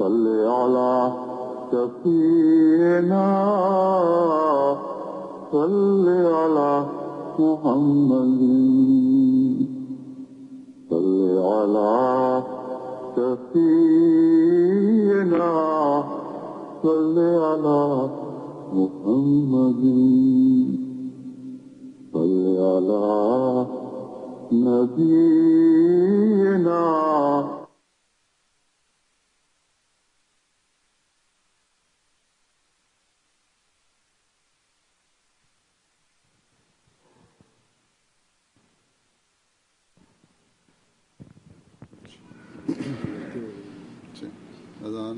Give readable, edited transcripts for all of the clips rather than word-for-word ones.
صل على سفينا صل على محمد صل على سفينا صل على محمد صل على نبينا अज़ान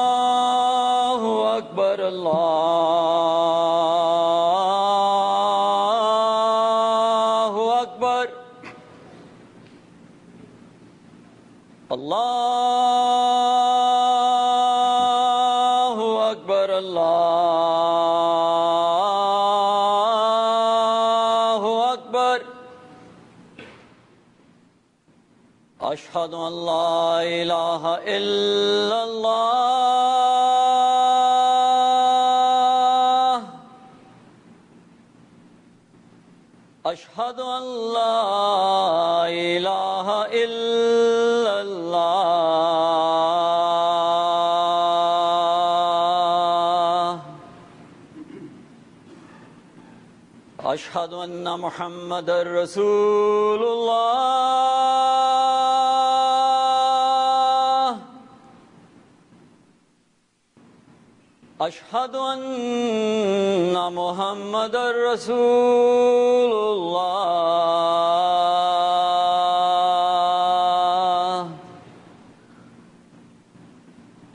अल्लाहु अकबर अल्लाहु अकबर अल्लाहु अकबर अल्लाहु अकबर अशहदु अन ला इलाहा इल्लल्लाह अशहदु अन ला इलाहा इल्लल्लाह अशहदु अन्ना मुहम्मदर रसूलुल्लाह अशहदु अन्ना मुहम्मदर रसूलुल्लाह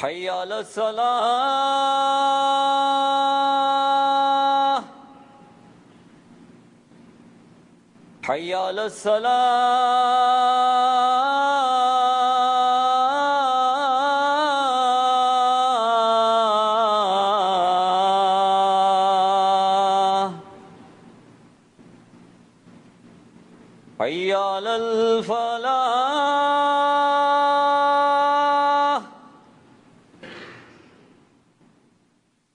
हय्या अलस सलाह हय्या अलस सलाह हय्या अलल फलाह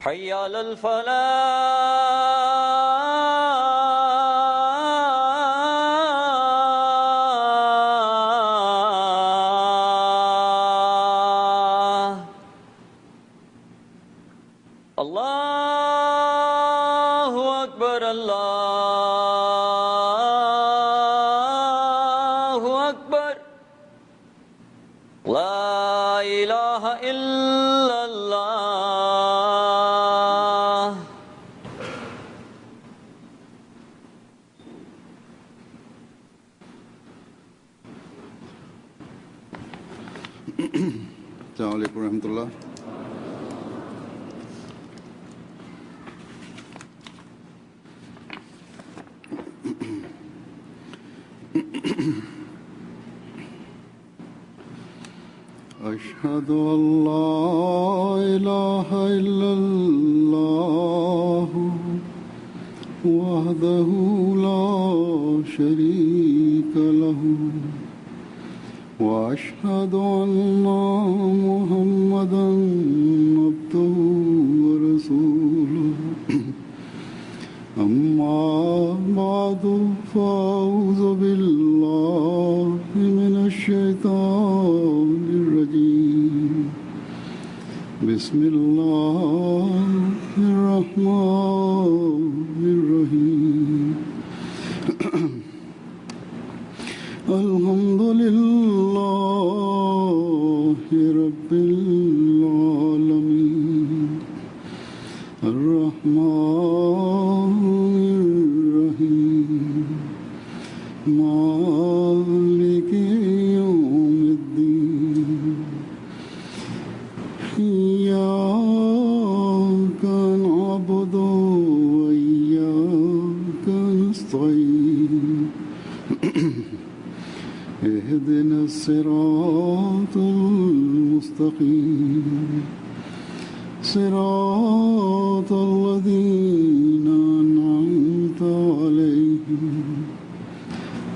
हय्या अलल फलाह अल्लाहु अकबर अल्लाहु अकबर ला इलाहा इल्लल्लाह अस्सलामु अलैकुम रहमतुल्लाह। अशहदु अल्ला इलाहा इल्लल्लाह वहदहु ला शरीक लहु वअशहदु अन्ना मुहम्मदन अब्दुहु व रसूलुहु अम्मा बादु फ़अऊज़ु बिल्लाहि मिनश शैतानिर रजीम बिस्मिल्लाहिर रहमानिर रहीम अल्हम्दुलिल्लाहि रब्बिल आलमीन अर्रहमानिर रहीम मालिकि यौमिद्दीन इय्याका नअबुदु व इय्याका नस्तईन اهدنا الصراط المستقيم صراط الذين أنعمت عليهم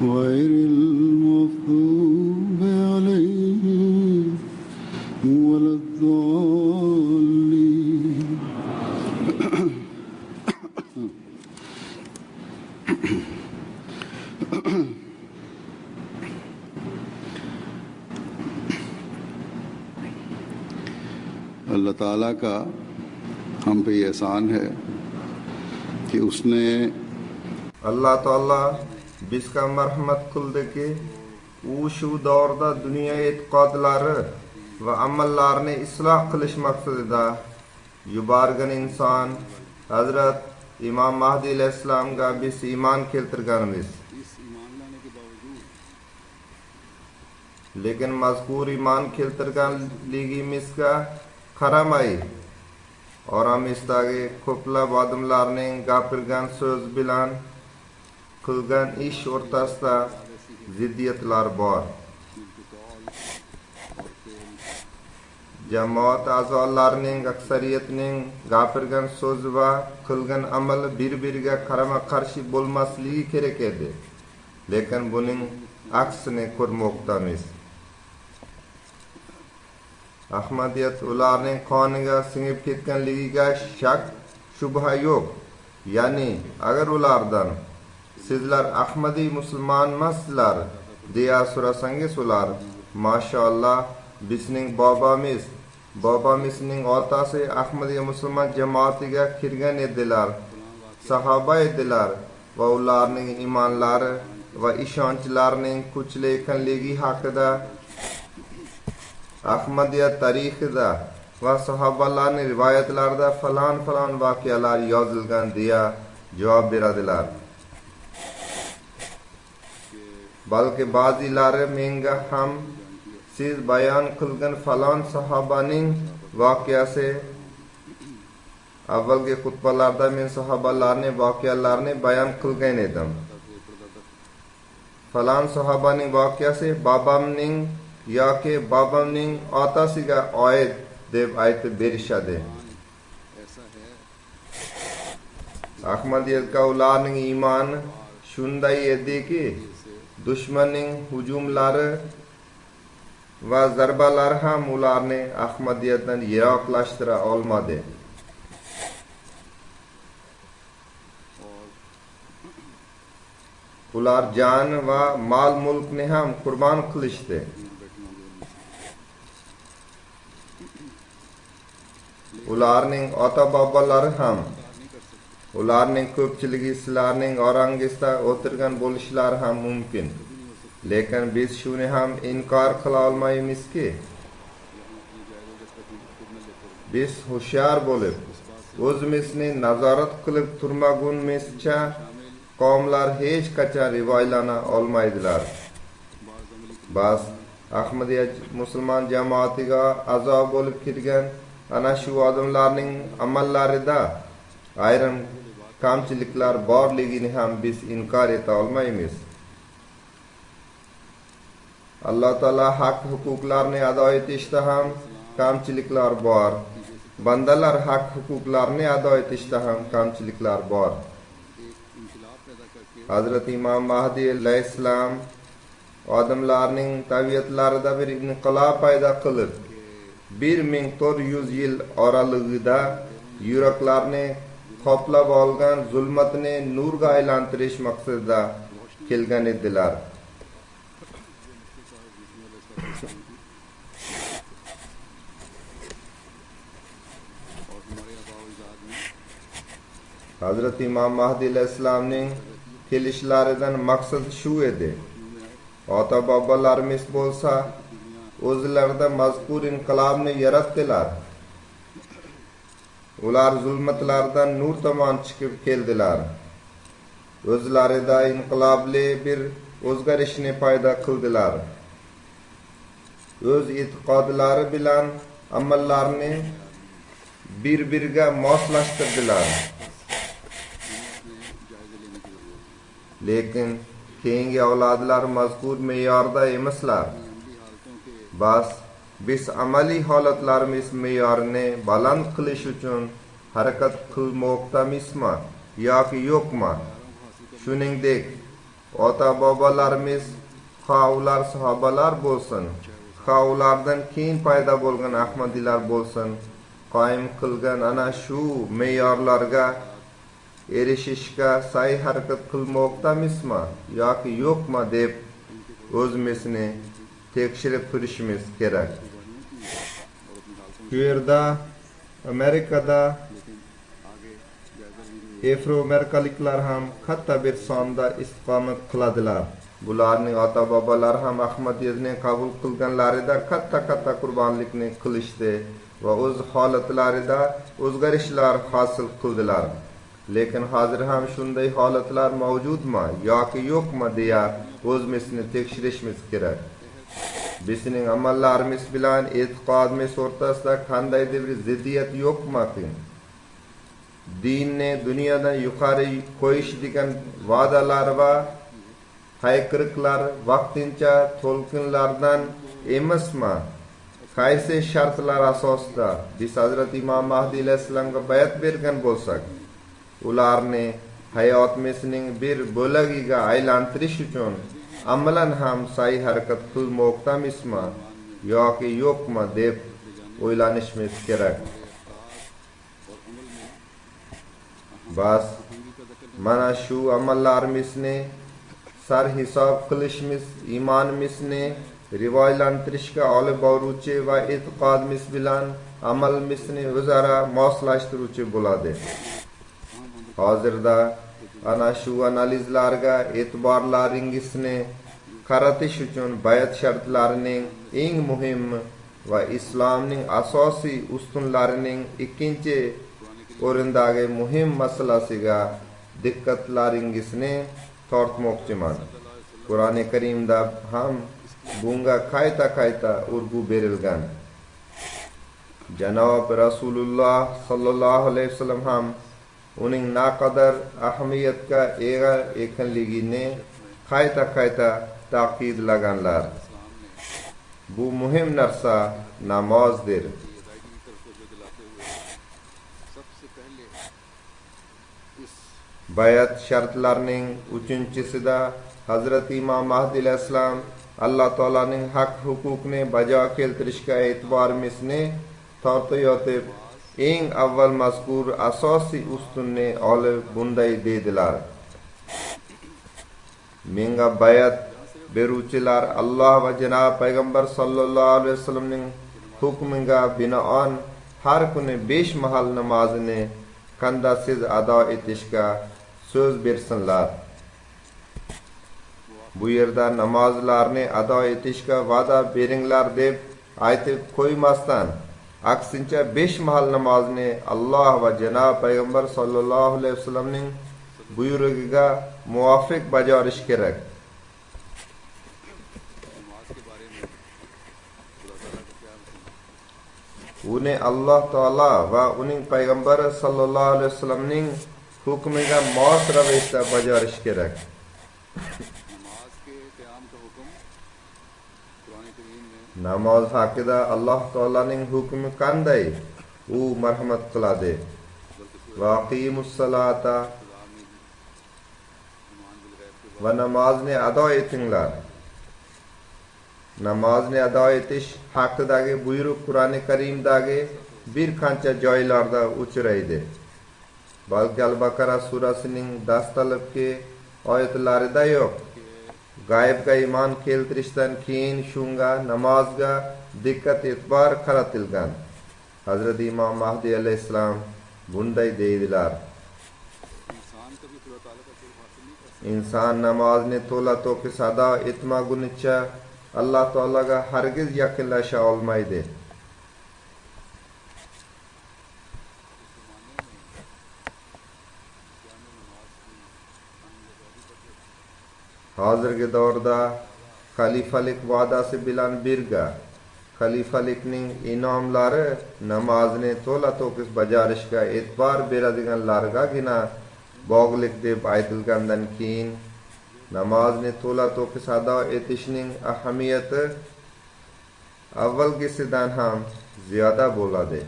غير المغضوب अल्लाह ताला का हम पे ये एहसान है कि उसने Allah Taala bizga marhamat qildiki, u shu davrda dunyo e'tiqodlari va amallarini isloh qilish maqsadida yuborgan inson Hazrat Imom Mahdi alayhissalomga biz iymon keltirganmiz. Lekin mazkur iymon keltirganligimizga qaramay oramizdagi ko'plab odamlarning gapirgan so'z bilan qilgan ish o'rtasida ziddiyatlar bor. Jamoat a'zolarining aksariyatining gapirgan so'z va qilgan amali bir-biriga qarama-qarshi bo'lmasligi kerak edi. Lekin buning aksini ko'rmoqdamiz. Ahmadiyat ularning qoniga singib ketganligiga shak shubha yo'q. Ya'ni agar ulardan sizlar Ahmadiy musulmon emaslar deya so'rasangiz ular mashallah bizning bobomizning otasi Ahmadiy musulmon jamoatiga kirgan edilar, sahoba edilar va ularning iymonlari va ishonchlarining kuchli ekanligi haqida Ahmadiyat tarixida va sahobalarning rivoyatlarida falon voqealar yozilgan deya javob beradilar. Balki ba'zilari menga ham siz bayon qilgan falon sahobaning voqeasi avvalgi xutbalarda men sahobalarning voqealarini bayon qilgan edim. Falon sahobaning voqeasi babamning yoki babamning otasiga oid deb aytib berishadi. Ahmadiyatga ularning iymoni shunday ediki, dushmanning hujumlari va zarbalari ham ularni Ahmadiyatdan yiroqlashtira olmadi. Ular jon va mol-mulkni ham qurbon qilishdi. Ularning ota-bobolari ham, ularning ko'pchiligi sizlarning orangizda o'tirgan bo'lishlari ham mumkin. Lekin biz shuni ham inkor qila olmaymizki, biz hushyor bo'lib, o'zimizni nazorat qilib turmagunimizcha qavmlar hech qachon rivoylana olmaydilar. Bas Ahmadiyat musulmon jamoatiga a'zo bo'lib kirgan ana shu odamlarning amallarida ayrim kamchiliklar borligini ham biz inkor eta olmaymiz. Alloh taolo haq huquqlarni ado etishda ham kamchiliklar bor. Bandalar haq huquqlarni ado etishda ham kamchiliklar bor. Hazrat Imom Mahdi alayhissalom odamlarning tabiatlarida bir inqilob paydo qilib 1400 yil oralig'ida yuraklarni qoplab olgan zulmatni nurga aylantirish maqsadida kelgan edilar. Hazrat Imom Mahdi alayhissalomning kelishlaridan maqsad shu edi. Ota-bobolarimiz bo'lsa o'zlarida mazkur inqilobni yaratdilar. Ular zulmatlardan nur tomon chiqib keldilar. O'zlarida inqilobli bir o'zgarishni paydo qildilar. O'z e'tiqodlari bilan amallarini bir-biriga moslashtirdilar. Lekin keyingi avlodlar mazkur me'yorda emaslar. Bas biz amaliy holatlarimiz me'yorini baland qilish uchun harakat qilmoqdamizmi yoki yo'qmi? Shuningdek, ota-bobolarimiz ular sahobalar bo'lsin, ulardan keyin paydo bo'lgan ahmadiylar bo'lsin, qoyim qilgan ana shu me'yorlarga erishishga sa'y harakat qilmoqdamizmi yoki yo'qmi deb o'zimizni tekshirib turishimiz kerak. Bu yerda Amerikada afro-amerikaliklar ham katta bir sonda istiqomat qiladilar. Bularning ota-bobolari ham Ahmadiyazni qabul qilganlarida katta qurbonlikni qilishdi va o'z holatlarida o'zgarishlar hosil qildilar. Lekin hozir ham shunday holatlar mavjudmi yoki yo'qmi deya o'zimizni tekshirishimiz kerak. Bizning amallarimiz bilan e'tiqodimiz o'rtasida qandaydir bir ziddiyat yo'qmi? Dinni dunyodan yuqori qo'yish degan va'dalar va hayqiriqlar vaqtincha to'lqinlardan emasmi? Qaysi shartlar asosida biz Hazrat Imom Mahdi alayhissalomga bayat bergan bo'lsak, ularni hayotimizning bir bo'lagiga aylantirish uchun amalan ham sa'y harakat qilmoqdamizmi yoki yo'qmi deb o'ylanishimiz kerak. Bas mana shu amallarimizni sarhisob qilishimiz iymonimizni rivojlantirishga olib boruvchi va e'tiqodimiz bilan amalimizni o'zaro moslashtiruvchi bo'ladi. Hozirda ana shu analizlarga e'tiborlaringizni qaratish uchun bayat shartlarining eng muhim va islomning asosiy ustunlarining ikkinchi o'rindagi muhim masalasiga diqqatlaringizni tortmoqchiman. Qur'oni Karimda ham bunga qayta urg'u berilgan. Janob Rasululloh sallallohu alayhi vasallam ham uning naqadar ahamiyatga ega ekanligini qayta ta'kidlaganlar. Bu muhim narsa namozdir. Bayat shartlarining 3-chisida Hazrat Imom Mahdi alayhissalom Alloh taolaning haq huquqni bajo keltirishga e'tiborimizni tortayotib, eng avval mazkur asosiy ustunni olib bunday dedilar: menga bayat beruvchilar Alloh va janob payg'ambar sallallohu alayhi vasallamning hukmiga binoan har kuni 5 mahal namozini qandasiz ado etishga so'z bersinlar. Bu yerda namozlarni ado etishga va'da beringlar deb aytib qo'ymasdan, aksincha 5 mahal namozni Alloh va janob payg'ambar sallallohu alayhi vasallamning buyrug'iga muvofiq bajarish kerak. Uni Alloh taolo va uning payg'ambari sallallohu alayhi vasallamning hukmiga mos ravishda bajarish kerak. Namoz haqida Alloh taolaning hukmi qanday? U marhamat qiladi: va aqimus salata, va namozni ado etinglar. Namozni ado etish haqidagi buyruq Qur'oni Karimdagi bir qancha joylarda uchraydi. Balki Al-Baqara surasining dastlabki oyatlarida yo'q. G'aybga iymon keltirishdan keyin shunga namozga diqqat e'tibor qaratilgan. Hazrat Imom Mahdi alayhissalom bunday deydilar: inson namozni to'la to'kis ado etmagunicha Alloh taolaga hargiz yaqinlasha olmaydi. Hozirgi davrda xalifalik va'dasi bilan birga xalifalikning inomlari namozni to'la to'kis bajarishga e'tibor beradiganlargagina bog'liq deb aytilgandan keyin namozni to'la to'kis ado etishning ahamiyati avvalgisidan ham ziyoda bo'ladi.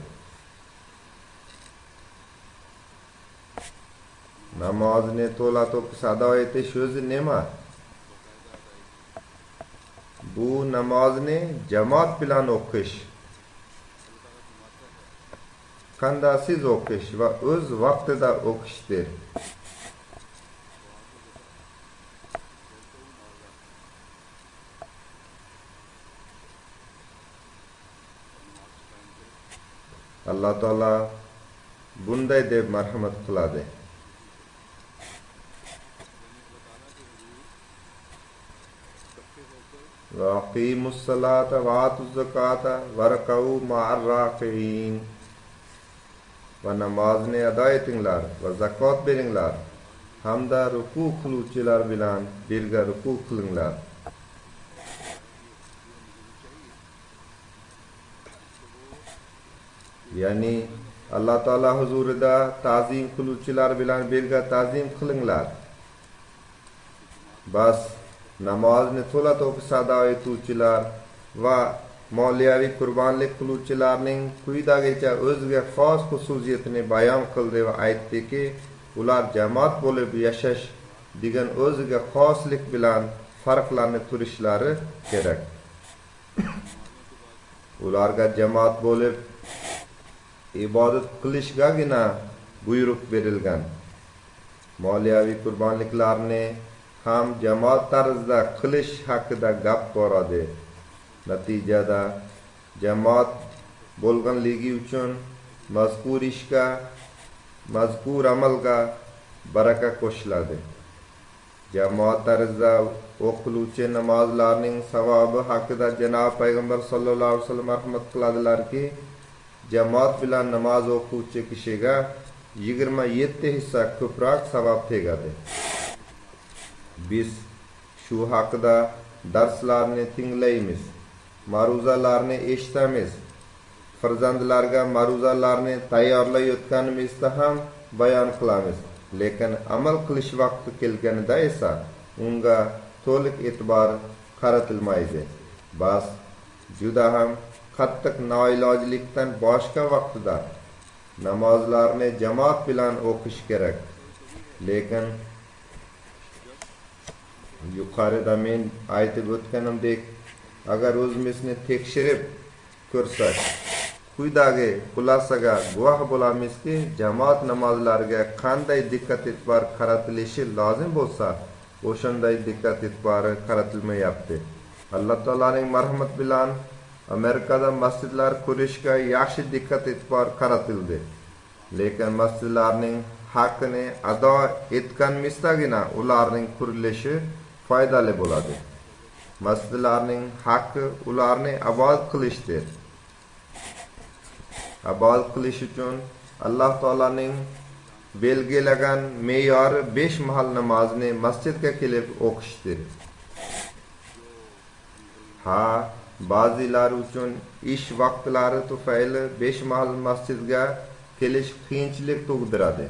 Namozni to'la to'kis ado etish o'zi nima? Bu namozni jamoat bilan o'qish. qandasiz o'qish va o'z vaqtida o'qishdir. Alloh taolo bunday deb marhamat qiladi. Va aqimus salata va atuz zakata varka'u ma'ar raki'in. Va namozni ado etinglar va zakot beringlar hamda ruku qiluvchilar bilan birga ruku qilinglar. Ya'ni Alloh taolo huzurida ta'zim qiluvchilar bilan birga ta'zim qilinglar. Bas namozni to'la to'kis ado etuvchilar va moliyaviy qurbonlik qiluvchilarning quyidagicha o'ziga xos xususiyatini bayon qildi va aytdiki, ular jamoat bo'lib yashash degan o'ziga xoslik bilan farqlanib turishlari kerak. Ularga jamoat bo'lib ibodat qilishgagina buyruq berilgan. Moliyaviy qurbonliklarni ham jamoat tarzida qilish haqida gap boradi. Natijada jamoat bo'lganligi uchun mazkur ishga, mazkur amalga baraka qo'shiladi. Jamoat tarzida o'qiluvchi namozlarning savobi haqida Janob payg'ambar sollallohu alayhi vasallam marhamat qiladilarki, jamoat bilan namoz o'quvchi kishiga 27 hissa ko'proq savob tegadi. Biz shu haqida darslarni tinglaymiz, ma'ruzalarni eshitamiz. Farzandlarga ma'ruzalarni tayyorlayotganimizda ham bayon qilamiz. Lekin amal qilish vaqti kelganida esa unga to'liq e'tibor qaratilmaydi. Bas juda ham qattiq noilojlikdan boshqa vaqtida namozlarni jamoat bilan o'qish kerak. Lekin yuqorida men aytib o'tganimdek, agar o'zimizni tekshirib ko'rsak, quyidagi xulosaga guvoh bo'lamizki, jamoat namozlariga qanday diqqat e'tibor qaratilishi lozim bo'lsa, o'shanday diqqat e'tibori qaratilmayapti. Alloh taolaning marhamati bilan Amerikada masjidlar qurishga yaxshi diqqat e'tibor qaratildi. Lekin masjidlarning haqqini ado etganmizdagina ularning qurilishi foydali bo'ladi. Masjidlarning haqqi ularni obod qilishdir. Obod qilish uchun Alloh taolaning belgilagan me'yori 5 mahal namozni masjidga kelib o'qishdir. Ba'zilar uchun ish vaqtlari tufayli 5 mahal masjidga kelish qiyinchilik tug'diradi.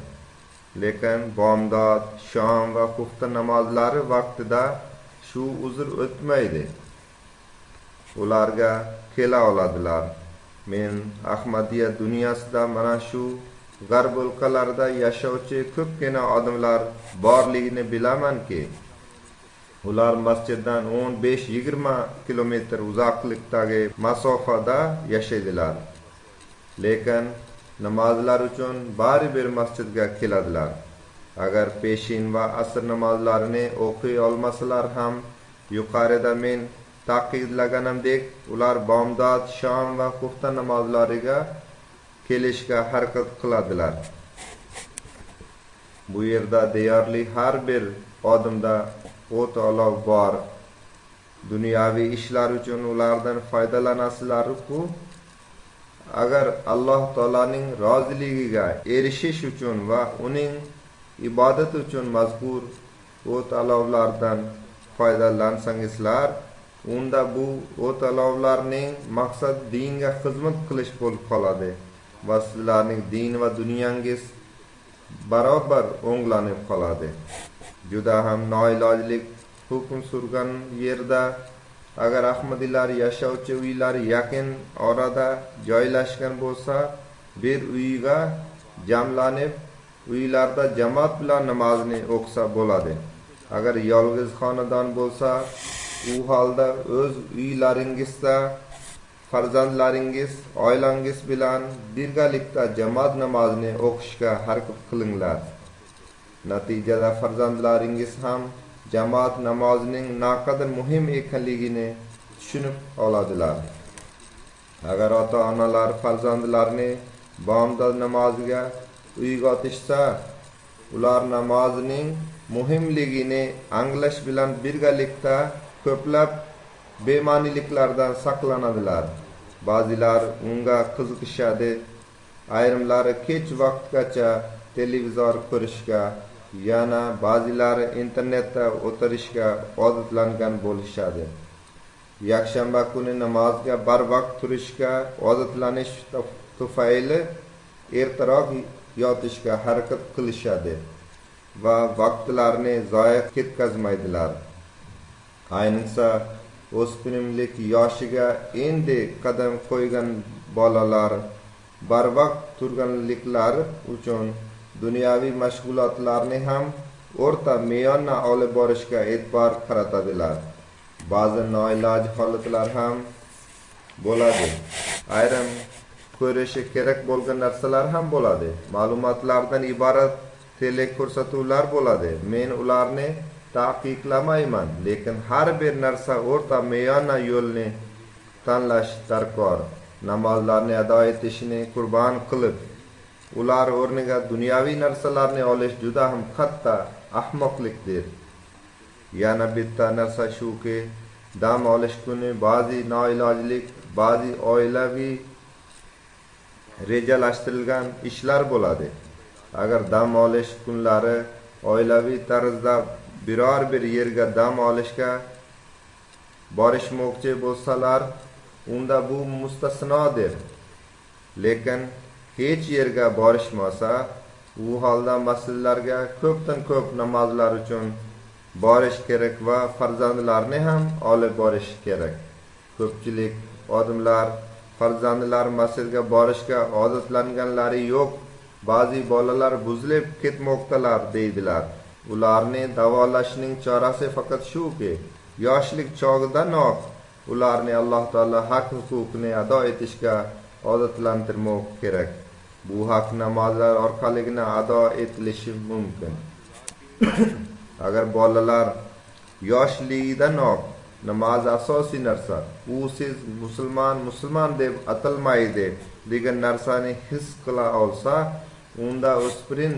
Lekin bomdod, shom va xufta namozlari vaqtida shu uzr o'tmaydi. Ularga kela oladilar. Men Ahmadiyya dunyosida mana shu g'arb o'lkalarida yashovchi ko'pgina odamlar borligini bilamanki, ular masjiddan 15-20 kilometr uzoqlikdagi masofada yashaydilar. Lekin namozlar uchun baribir masjidga keladilar. Agar peshin va asr namozlarini o'qiy olmasalar ham, yuqorida men ta'kidlaganimdek, ular bomdod, shom va xufta namozlariga kelishga harakat qiladilar. Bu yerda deyarli har bir odamda o't olov bor. Dunyoviy ishlar uchun ulardan foydalanasizlar-ku. Agar Alloh taolaning roziligiga erishish uchun va uning ibodat uchun mazkur o't olovlardan foydalansangizlar, unda bu o't olovlarning maqsad dinga xizmat qilish bo'lib qoladi va sizlarning din va dunyangiz barobar o'nglanib qoladi. Juda ham noilojlik hukm surgan yerda agar Ahmadiylar yashovchi uylar yaqin orada joylashgan bo'lsa, bir uyga jamlanib uylarda jamoat bilan namozni o'qisa bo'ladi. Agar yolg'iz xonadon bo'lsa, u holda o'z uylaringizda farzandlaringiz oilangiz bilan birgalikda jamoat namozini o'qishga harakat qilinglar. Natijada farzandlaringiz ham jamoat namozining naqadar muhim ekanligini tushunib oladilar. Agar ota-onalar farzandlarini bomdod namoziga uyg'otishsa, ular namozining muhimligini anglash bilan birgalikda ko'plab bema'niliklardan saqlanadilar. Ba'zilar unga qiziqishadi, ayrimlari kech vaqtgacha televizor ko'rishga, yana ba'zilari internetda o'tirishga odatlangan bo'lishadi. Yakshanba kuni namozga barvaqt turishga odatlanish tufayli ertaroq yotishga harakat qilishadi va vaqtlarini zoya ketkazmaydilar. Ayniqsa o'spirimlik yoshiga endi qadam qo'ygan bolalar barvaqt turganliklari uchun dunyoviy mashg'ulotlarni ham o'rta me'yorni olib borishga e'tibor qaratadilar. Ba'zi noiloj holatlar ham bo'ladi. Ayrim ko'rishi kerak bo'lgan narsalar ham bo'ladi. Ma'lumotlardan iborat teleko'rsatuvlar bo'ladi. Men ularni taqiqlamayman, lekin har bir narsa o'rta me'yorni yo'lni tanlash darkor. Namozlarni ado etishni qurbon qilib, ular o'rniga dunyoviy narsalarni olish juda ham katta ahmoqlikdir. Yana bitta narsa shuki, dam olish kuni ba'zi noilojlik, ba'zi oilaviy rejalashtirilgan ishlar bo'ladi. Agar dam olish kunlari oilaviy tarzda biror bir yerga dam olishga borishmoqchi bo'lsalar, unda bu mustasnodir. Lekin hech yerga borishmasa, u holda masjidlarga ko'pdan ko'p namozlar uchun borish kerak va farzandlarni ham olib borish kerak. Ko'pchilik odamlar farzandlar masjidga borishga odatlanganlari yo'q. Ba'zi bolalar buzilib ketmoqdalar deydilar. Ularni davolashning chorasi faqat shuki, yoshlik chog'idanoq ularni Alloh taolo haq huquqini ado etishga odatlantirmoq kerak. Bu haq namozlar orqaligina ado etilishi mumkin. Agar bolalar yoshligidanoq namoz asosiy narsa, u siz musulmon deb atalmaydi degan narsani his qila olsa, unda o'spirin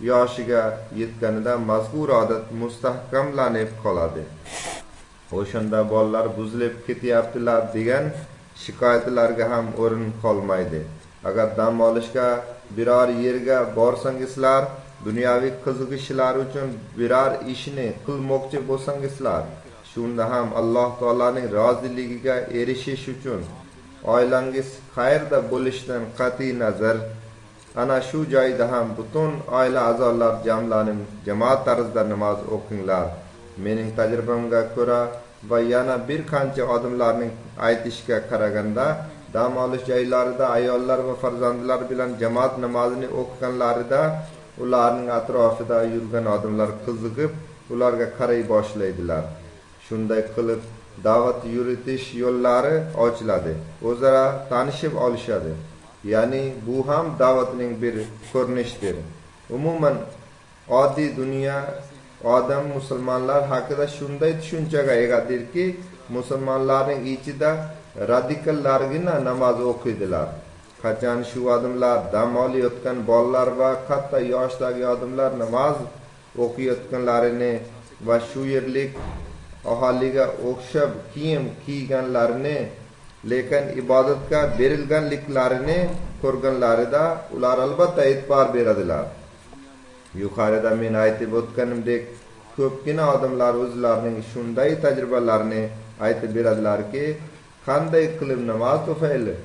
yoshiga yetganida mazkur odat mustahkamlanib qoladi. O'shanda bolalar buzilib ketyaptilar degan shikoyatlarga ham o'rin qolmaydi. Agar dam olishga biror yerga borsangizlar, dunyoviy qiziqishlar uchun biror ishni qilmoqchi bo'lsangizlar, shunda ham Alloh taolaning roziligiga erishish uchun oilangiz qayerda bo'lishidan qat'iy nazar, ana shu joyda ham butun oila a'zolar jamlanib jamoat tarzida namoz o'qinglar. Mening tajribamga ko'ra va yana bir qancha odamlarning aytishiga qaraganda, dam olish joylarida ayollar va farzandlar bilan jamoat namozini o'qiganlarida ularning atrofida yurgan odamlar qiziqib, ularga qaray boshlaydilar. Shunday qilib da'vat yuritish yo'llari ochiladi, o'zaro tanishib olishadi. Ya'ni bu ham da'vatning bir ko'rinishidir. Umuman oddiy dunyo odam musulmonlar haqida shunday tushunchaga egadirki, musulmonlarning ichida radikallargina namoz o'qiydilar. Qachon shu odamlar dam olayotgan bolalar va katta yoshdagi odamlar namoz o'qiyotganlarini va shu yerlik aholiga o'xshab kiyim kiyganlarini, lekin ibodatga berilganliklarini ko'rganlarida ular albatta e'tibor beradilar. Yuqorida men aytib o'tganimdek, ko'pgina odamlar o'zlarining shunday tajribalarini aytib beradilarki, qanday qilib namoz tufayli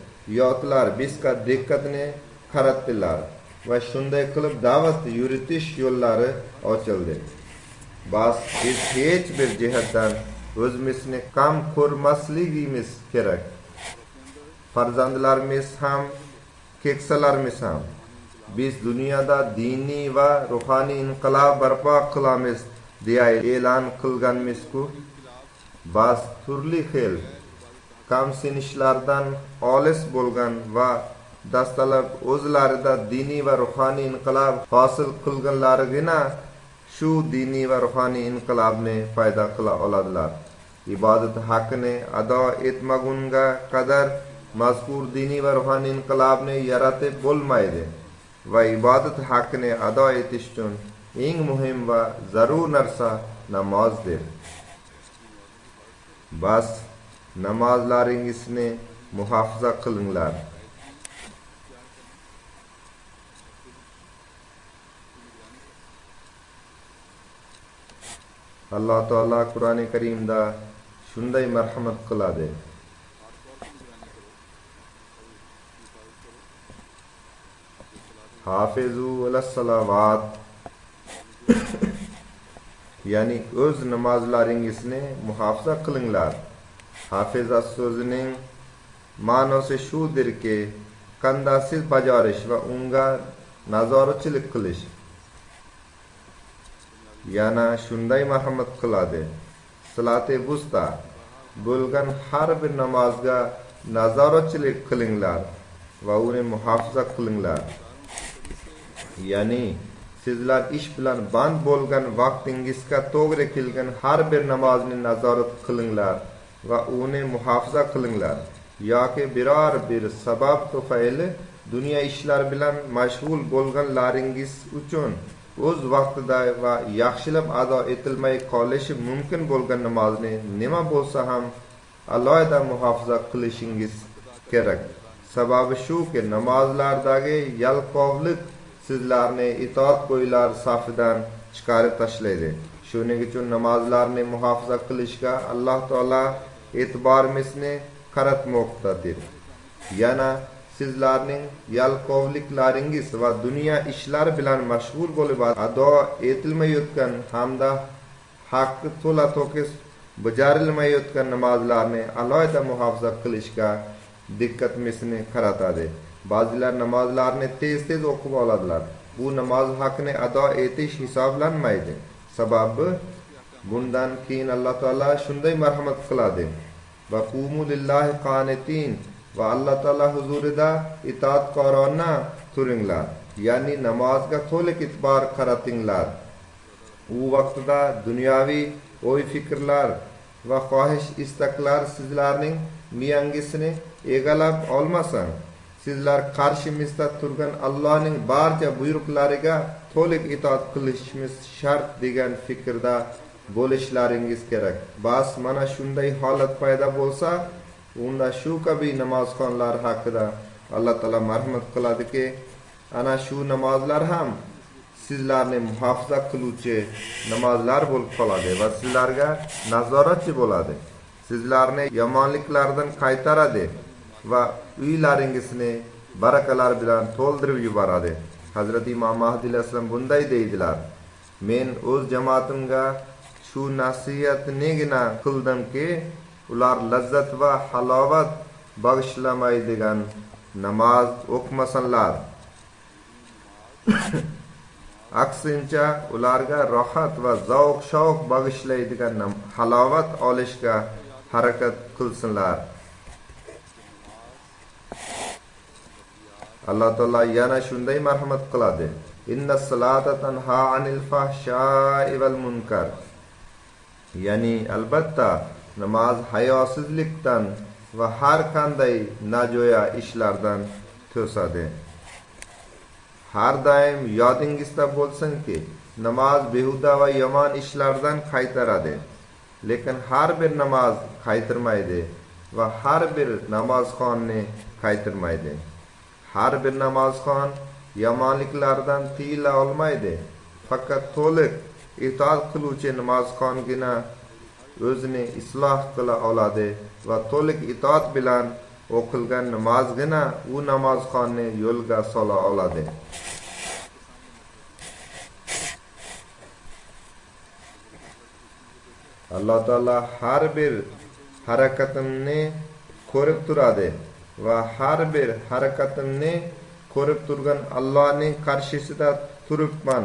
yotlar bizga diqqatini qaratdilar va shunday qilib da'vat yuritish yo'llari ochildi. Bas biz hech bir jihatdan o'zimizni kam ko'rmasligimiz kerak. Farzandlarimiz ham, keksalarimiz ham biz dunyoda diniy va ruhoniy inqilob barpo qilamiz deya e'lon qilganmiz-ku. Bas turli xil kamsinishlardan olis bo'lgan va dastlab o'zlarida diniy va ruhoniy inqilob hosil qilganlarigina shu diniy va ruhoniy inqilobni paydo qila oladilar. Ibodat haqqini ado etmagunga qadar mazkur diniy va ruhoniy inqilobni yaratib bo'lmaydi va ibodat haqqini ado etish uchun eng muhim va zarur narsa namozdir. Bas namozlaringizni muhofaza qilinglar. Alloh taolo Qur'oni Karimda shunday marhamat qiladi. Hafizu alas-salavat ya'ni o'z namozlaringizni muhofaza qilinglar. Hafizat so'zining ma'nosi shudirki, qandaysiz bajarish va unga nazoratchilik qilish. Yana shunday marhamat qiladi. Salati busta bo'lgan har bir namozga nazoratchilik qilinglar va uni muhofaza qilinglar. Ya'ni sizlar ish bilan band bo'lgan vaqtingizga to'g'ri kelgan har bir namozni nazorat qilinglar va uni muhofaza qilinglar. Yoki biror bir sabab tufayli dunyo ishlari bilan mashg'ul bo'lganlaringiz uchun o'z vaqtida va yaxshilab ado etilmay qolishi mumkin bo'lgan namozni nima bo'lsa ham alohida muhofaza qilishingiz kerak. Sababi shuki, namozlardagi yalqovlik sizlarni itoatgo'ylar safidan chiqarib tashlaydi. Shuning uchun namozlarni muhofaza qilishga Alloh taolo e'tiborimizni qaratmoqdadir. Yana sizlarning yalqovliklaringiz va dunyo ishlari bilan mashg'ul bo'lib ado etilmayotgan hamda haqqi to'la to'kis bajarilmayotgan namozlarni alohida muhofaza qilishga diqqatimizni qaratadi. Ba'zilar namozlarni tez o'qib oladilar. Bu namoz haqqini ado etish hisoblanmaydi. Sababi bundan keyin Alloh taolo shunday marhamat qiladi: "Va qumu lillahi qanitin" va Alloh taolo huzurida itoatkorona turinglar. Ya'ni namozga to'liq e'tibor qaratinglar. U vaqtida dunyoviy o'y-fikrlar va xohish istaklar sizlarning miyangisini egallab olmasin. Sizlar qarshimizda turgan Allohning barcha buyruqlariga to'liq itoat qilishimiz shart degan fikrda bo'lishlaringiz kerak. Bas mana shunday holat paydo bo'lsa, unda shu kabi namozxonlar haqida Alloh taolo marhamat qiladiki, ana shu namozlar ham sizlarni muhofaza qiluvchi namozlar bo'lib qoladi va sizlarga nazoratchi bo'ladi. Sizlarni yomonliklardan qaytaradi va uylaringizni barakalar bilan to'ldirib yuboradi. Hazrat Imom Mahdi alayhisalom bunday deydilar: "Men o'z jamoatimga shu nasihatnigina qildimki, ular lazzat va halovat bag'ishlamaydigan namoz o'qimasinlar. Aksincha ularga rohat va zavq-shavq bag'ishlaydigan halovat olishga harakat qilsinlar." Alloh taolo yana shunday marhamat qiladi: "Inna salata tanha anil fahsha'i val munkar." Ya'ni albatta namoz hayosizlikdan va har qanday nojo'ya ishlardan to'sadi. Har doim yodingizda bo'lsinki, namoz behuda va yomon ishlardan qaytaradi. Lekin har bir namoz qaytarmaydi va har bir namozxonni qaytarmaydi. Har bir namozxon yomonliklardan tiyila olmaydi. Faqat to'liq itoat qiluvchi namozxongina o'zini isloh qila oladi va to'liq itoat bilan o'qilgan namozgina u namozxonni yo'lga sola oladi. Alloh taolo har bir harakatimni ko'rib turadi va har bir harakatimni ko'rib turgan Allohning qarshisida turibman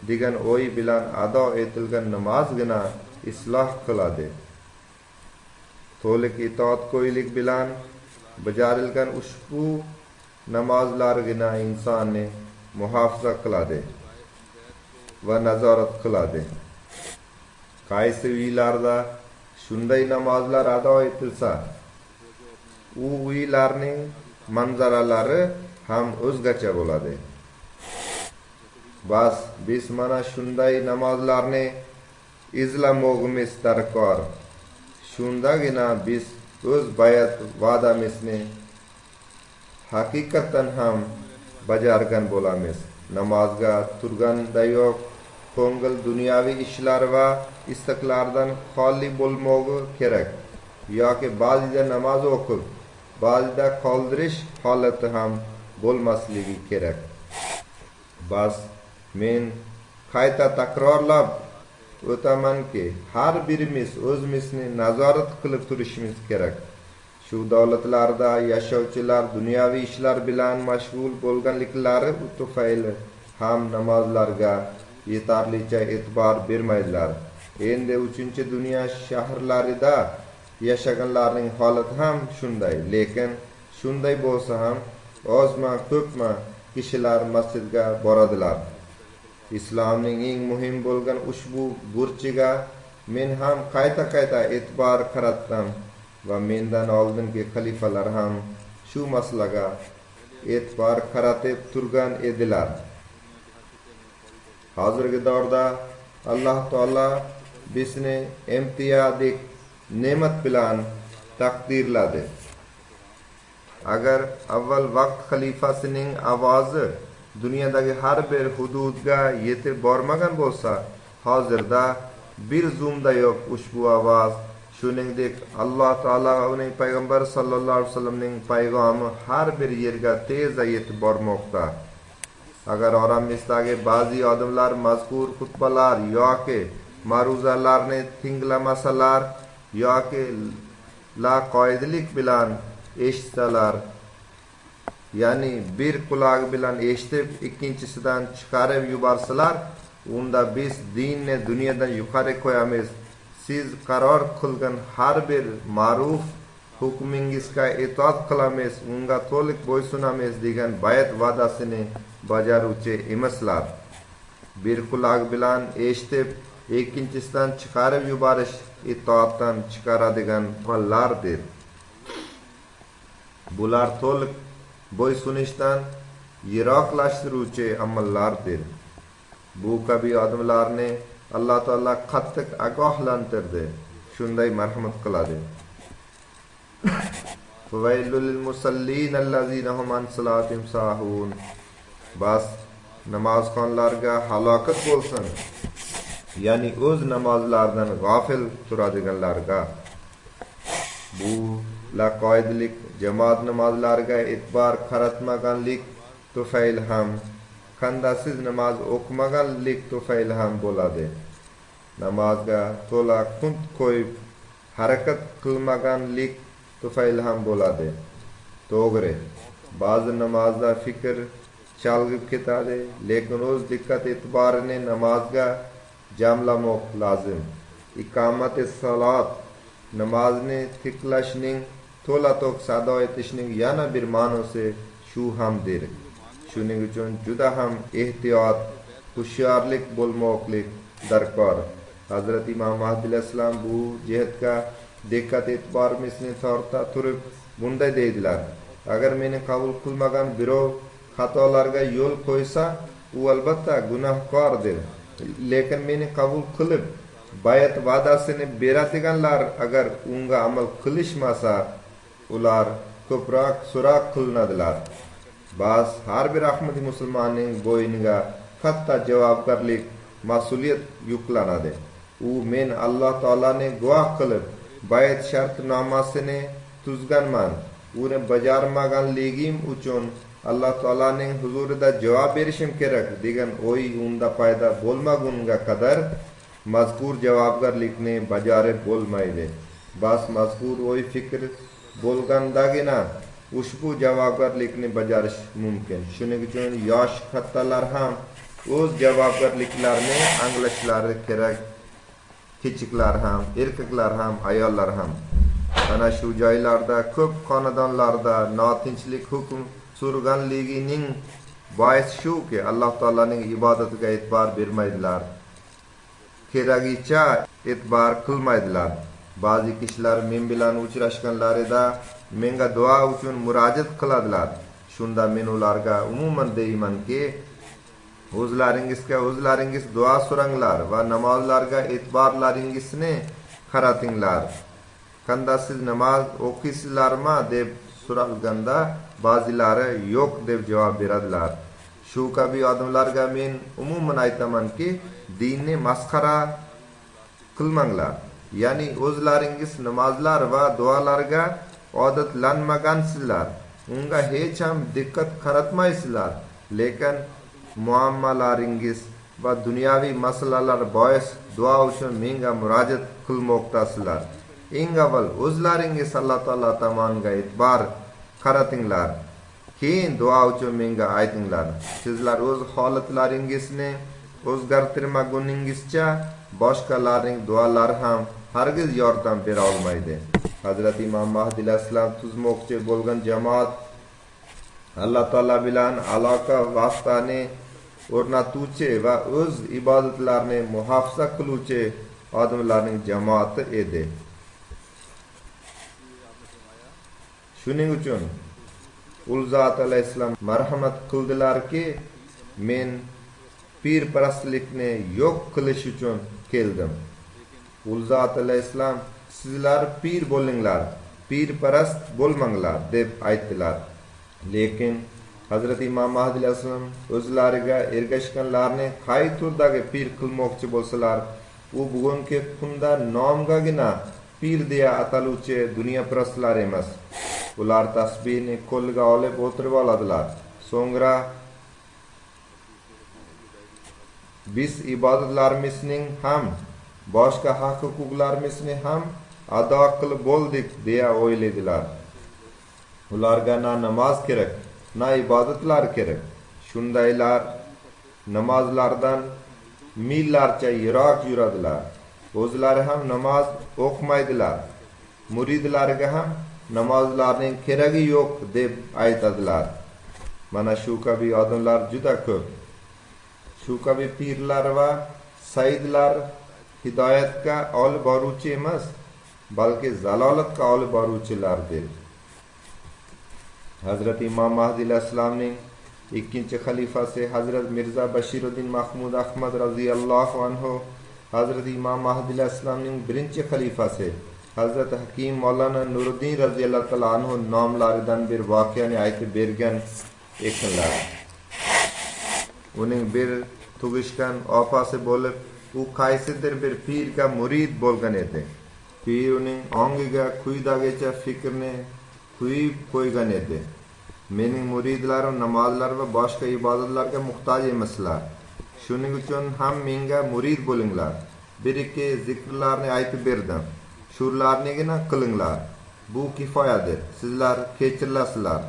degan o'y bilan ado etilgan namozgina isloh qiladi. to'liq itoatgo'ylik bilan bajarilgan ushbu namozlargina insonni muhofaza qiladi va nazorat qiladi. Qaysi uylarda shunday namozlar ado etilsa, u uylarning manzaralari ham o'zgacha bo'ladi. Bas biz mana shunday namozlarni izlamoqimiz darkor. Shundagina biz o'z bayat va'damizni haqiqatan ham bajargan bo'lamiz. Namozga turgandayoq ko'ngil dunyoviy ishlar va istaklardan xoli bo'lmog'i kerak. Yoki ba'zida namoz o'qib, ba'zida qoldirish holati ham bo'lmasligi kerak. Bas men qayta takrorlab o'tamanki, har birimiz o'zimizni nazorat qilib turishimiz kerak. Shu davlatlarda yashovchilar dunyoviy ishlar bilan mashg'ul bo'lganliklari tufayli ham namozlarga yetarlicha e'tibor bermaydilar. Endi 3-dunyo shaharlarida yashaganlarning holati ham shunday. Lekin shunday bo'lsa ham ozma ko'pma kishilar masjidga boradilar. Islomning eng muhim bo'lgan ushbu burchiga men ham qayta e'tibor qaratdim va mendan oldingi xalifalar ham shu masalaga e'tibor qaratib turgan edilar. Hozirgi davrda Alloh taolo bizni imtiyozli ne'mat bilan taqdirladi. Agar avval vaqt xalifasining ovozi dunyodagi har bir hududga yetib bormagan bo'lsa, hozirda bir zumdayoq ushbu ovoz, shuningdek Alloh taolo va uning payg'ambari sallallohu alayhi vasallamning payg'omi har bir yerga tezda yetib bormoqda. Agar oramizdagi ba'zi odamlar mazkur xutbalar yoki ma'ruzalarni tinglamasalar yoki laqoidlik bilan eshitsalar, ya'ni bir quloq bilan eshitib ikkinchisidan chiqarib yuborsalar, unda biz dinni dunyodan yuqori qo'yamiz. Siz qaror qilgan har bir ma'ruf hukmingizga itoat qilamiz, unga to'liq bo'ysunamiz degan bayat va'dasini bajaruvchi emaslar. Bir quloq bilan eshitib ikkinchisidan chiqarib yuborish itoatdan chiqaradigan amallardir. Bular to'liq bo'ysunishdan yiroqlashtiruvchi amallardir. Bu kabi odamlarni Alloh taolo qattiq ogohlantirdi, shunday marhamat qiladi. Fawailul lil musallin allazina hum an salatihim sahun. Bas namozxonlarga halokat bo'lsin, ya'ni o'z namozlaridan g'ofil turadiganlarga. Bu laqoidlik, jamoat namozlariga e'tibor qaratmaganlik tufayli ham, qandasiz namoz o'qimaganlik tufayli ham bo'ladi. Namozga to'la qunt qo'yib harakat qilmaganlik tufayli ham bo'ladi. To'g'ri, ba'zi namozda fikr chalg'ib ketadi, lekin o'z diqqat e'tiborini namozga jamlamoq lozim. Iqomati salot, namozni tiklashning, to'la to'q sado etishning yana bir ma'nosi shu hamdir. Shuning uchun juda ham ehtiyot, hushyorlik bo'lmoqlik darkor. Hazrat Imom Mahdi alayhissalom bu jihatga diqqat e'tiborimizni torta turib bunday deydilar: agar meni qabul qilmagan birov xatolarga yo'l qo'ysa, u albatta gunohkordir. Lekin meni qabul qilib bayat va'dasini beradiganlar agar unga amal qilishmasa, ular ko'proq so'roq qilinadilar. Bas har bir Ahmadi musulmonning bo'yniga katta javobgarlik, mas'uliyat yuklanadi. U men Alloh taoloni guvoh qilib bayat shartnomasini tuzganman. Uni bajarmaganligim uchun Alloh taolaning huzurida javob berishim kerak degan o'y unda paydo bo'lmagunga qadar mazkur javobgarlikni bajarib bo'lmaydi. Bas mazkur o'y fikr bo'lgandagina ushbu javobgarlikni bajarish mumkin. Shuning uchun yosh kattalar ham o'z javobgarliklarini anglashlari kerak. Kichiklar ham, erkaklar ham, ayollar ham. Ana shu joylarda ko'p xonadonlarda notinchlik hukm surganligining boisi shuki, Alloh taolaning ibodatiga e'tibor bermaydilar. Keragicha e'tibor qilmaydilar. Ba'zi kishilar men bilan uchrashganlarida menga duo uchun murojaat qiladilar. Shunda men ularga umuman deymanki, o'zlaringiz duo so'ranglar va namozlarga e'tiborlaringizni qaratinglar. Qanda siz namoz o'qiysizlarmi deb so'ralganda ba'zilari yo'q deb javob beradilar. Shu kabi odamlarga men umuman aytamanki, dinni masxara qilmanglar. Ya'ni o'zlaringiz namozlar va duolarga odatlanmagansizlar. Unga hech ham diqqat qaratmaysizlar. Lekin muammolaringiz va dunyoviy masalalar bois duo uchun menga murojaat qilmoqdasizlar. Eng avval o'zlaringiz Alloh taolo tomoniga e'tibor qaratinglar. Keyin duo uchun menga aytinglar. Sizlar o'z holatlaringizni o'zgartirmaguningizcha boshqalarning duolari ham hargiz yordam bera olmaydi. Hazrat Imom Mahdi alayhissalom tuzmoqchi bo'lgan jamoat Alloh taolo bilan aloqa vositani o'rnatuvchi va o'z ibodatlarini muhofaza qiluvchi odamlarning jamoati edi. Shuning uchun ul zot alayhissalom marhamat qildilarki, men pirparastlikni yo'q qilish uchun keldim. Ul zot alayhissalom sizlar pir bo'linglar, pirparast bo'lmanglar deb aytdilar. Lekin Hazrat Imom Mahdi alayhissalom o'zlariga ergashganlarni qay turdagi pir qilmoqchi bo'lsalar, u bugungi kunda nomgagina pir deya ataluvchi dunyoparastlar emas. Ular tasbihni qo'liga olib o'tirib oladilar. So'ngra biz ibodatlarimizning ham boshqa haq-huquqlarimizni ham ado qilib bo'ldik deya o'ylaydilar. Ularga na namoz kerak, na ibodatlar kerak. Shundaylar namozlardan millarcha yiroq yuradilar. O'zlari ham namoz o'qimaydilar. Muridlariga ham namozlarning keragi yo'q deb aytadilar. Mana shu kabi odamlar juda ko'p. Shu kabi pirlar va saidlar hidoyatga olib boruvchi emas, balki zalolatga olib boruvchilardir. Hazrat Imom Mahdi alayhissalomning ikkinchi xalifasi Hazrat Mirza Bashiruddin Mahmud Ahmad radhiyallohu anhu, Hazrat Imom Mahdi alayhissalomning birinchi xalifasi Hazrat Hakim Maulana Nuruddin radhiyallohu anhu nomlaridan bir voqeani aytib bergan ekanlar. Uning bir tug'ishgan opasi bo'lib, u qaysidir bir pirga murid bo'lgan edi. Pir uning ongiga quyidagicha fikrni quyib qo'ygan edi. Mening muridlarim namozlar va boshqa ibodatlarga muhtoj emaslar. Shuning uchun ham menga murid bo'linglar. Bir-ikki zikrlarni aytib berdim. Shularnigina qilinglar. Bu kifoyadir. Sizlar kechirilasizlar.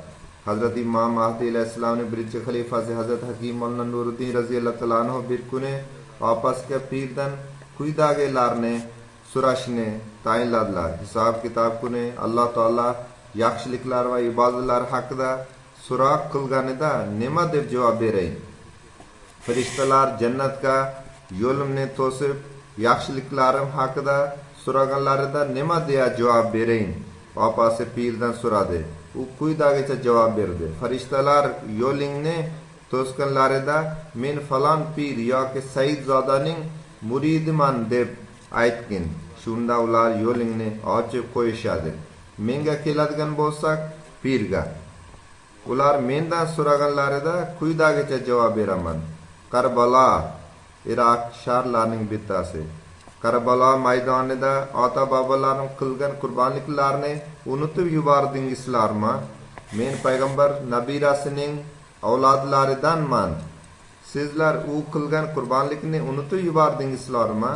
Hazrat Imom Mahdi alayhissalomning birinchi xalifasi Hazrat Hakim Maulana Nuruddin radhiyallohu anhu bir kuni opasiga pirdan quyidagilarni so'rashni tayinladilar. Hisob kitob kuni Alloh taolo yaxshiliklar va ibodatlar haqida so'roq qilganida nima deb javob beray? Farishtalar jannatga yo'limni to'sib yaxshiliklarim haqida so'raganlarida nima deya javob beray? Opasi pirdan so'radi. U quyidagicha javob berdi. Farishtalar yo'lingni to'sganlarida men falon pir yoki Saidzodaning muridiman deb aytgin. Shunda ular yo'lingni ochib qo'yishadi. Menga keladigan bo'lsak, pirga. Ular mendan so'raganlarida quyidagicha javob beraman. Karbala, Iroq shaharlarining bittasi. Karbala maydonida ota-bobolarim qilgan qurbonliklarni unutib yubordingizlarmi? Men payg'ambar nabirasining avlodlaridanman. Sizlar u qilgan qurbonlikni unutib yubordingizlarmi?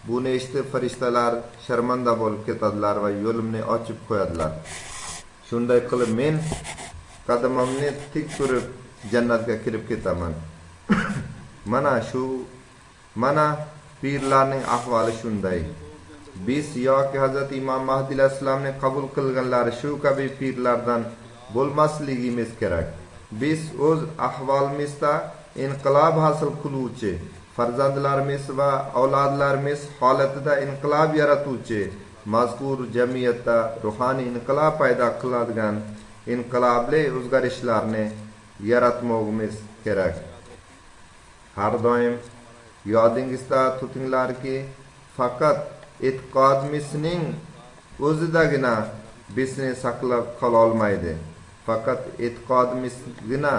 Buni eshitib farishtalar sharmanda bo'lib ketadilar va yo'limni ochib qo'yadilar. Shunday qilib men qadamimni tik turib jannatga kirib ketaman. Mana pirlarning ahvoli shunday. 20 yoki Hazrat Imom Mahdi alayhissalomni qabul qilganlari shu kabi pirlardan bo'lmasligimiz kerak. Biz o'z ahvolimizda inqilob hosil qiluvchi, farzandlarimiz va avlodlarimiz holatida inqilob yaratuvchi, mazkur jamiyatda ruhoniy inqilob paydo qiladigan inqilobli o'zgarishlarni yaratmoqimiz kerak. Har doim yodingizda tutinglarki, faqat e'tiqodimizning o'zidagina bizni saqlab qola olmaydi. Faqat e'tiqodimizgina